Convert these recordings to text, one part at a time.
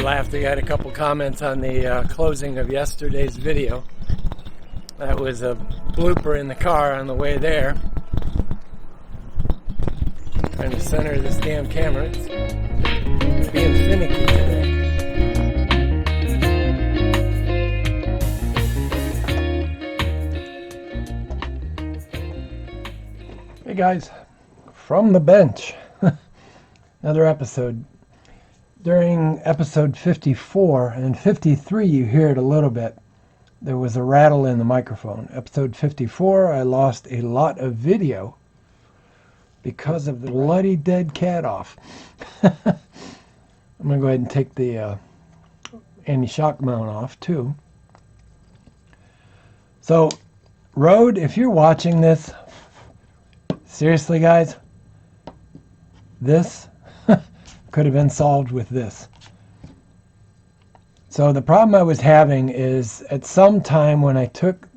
laughed. I got a couple comments on the closing of yesterday's video. That was a blooper in the car on the way there. Trying to center this damn camera. It's being finicky today. Hey guys, from the bench. Another episode. During episode 54 and 53, you hear it a little bit. There was a rattle in the microphone. Episode 54, I lost a lot of video because of the bloody dead cat off. I'm going to go ahead and take the anti-shock mount off too. So, Rode, if you're watching this, seriously guys, this could have been solved with this. So the problem I was having is at some time when I took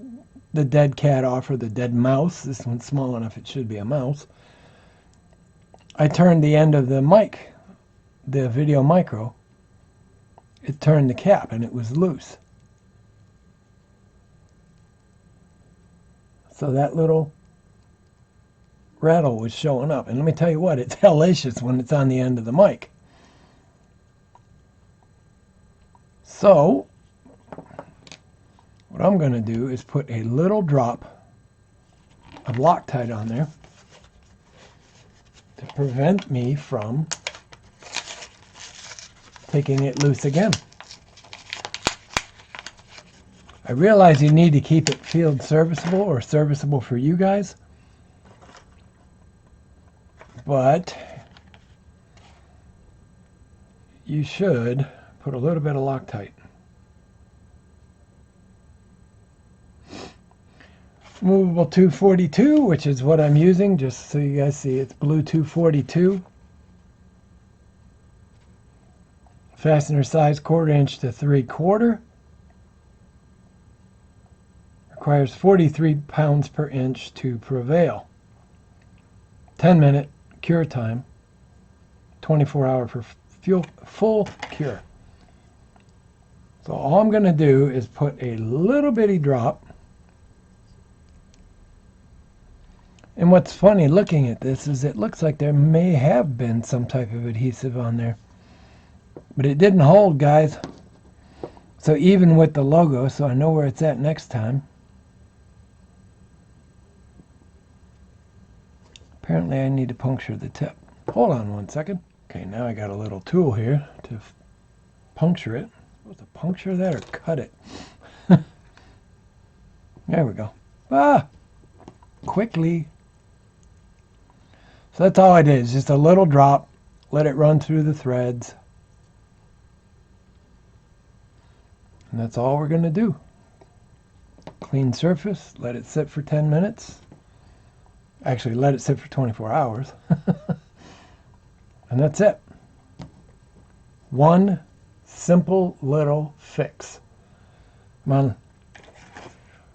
the dead cat off, or the dead mouse, this one's small enough it should be a mouse, I turned the end of the mic, the VideoMicro, it turned the cap and it was loose. So that little rattle was showing up. And let me tell you what, it's hellacious when it's on the end of the mic. So, what I'm going to do is put a little drop of Loctite on there to prevent me from taking it loose again. I realize you need to keep it field serviceable or serviceable for you guys. But you should put a little bit of Loctite. Movable 242, which is what I'm using, just so you guys see, it's blue 242. Fastener size 1/4 inch to 3/4. Requires 43 pounds per inch to prevail. 10-minute cure time, 24-hour for full cure. So all I'm going to do is put a little bitty drop. And what's funny looking at this is it looks like there may have been some type of adhesive on there. But it didn't hold, guys. So even with the logo, so I know where it's at next time. Apparently I need to puncture the tip. Hold on one second. Okay, now I got a little tool here to puncture it. Supposed to puncture that or cut it? There we go. Ah! Quickly. So that's all I did, is just a little drop. Let it run through the threads. And that's all we're going to do. Clean surface, let it sit for 10 minutes. Actually, let it sit for 24 hours. And that's it. One simple little fix. Come on.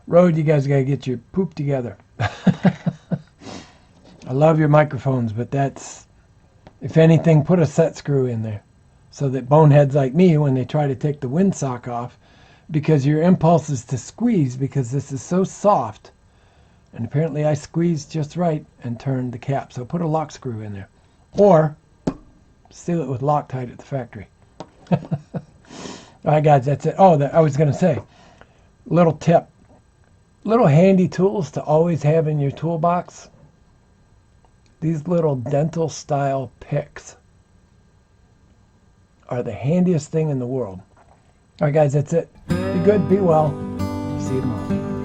Rode, you guys got to get your poop together. I love your microphones, but that's, if anything, put a set screw in there. So that boneheads like me, when they try to take the windsock off, because your impulse is to squeeze, because this is so soft. And apparently I squeezed just right and turned the cap. So put a lock screw in there. Or seal it with Loctite at the factory. All right, guys, that's it. Oh, I was going to say, little tip. Little handy tools to always have in your toolbox. These little dental style picks are the handiest thing in the world. All right, guys, that's it. Be good, be well. See you tomorrow.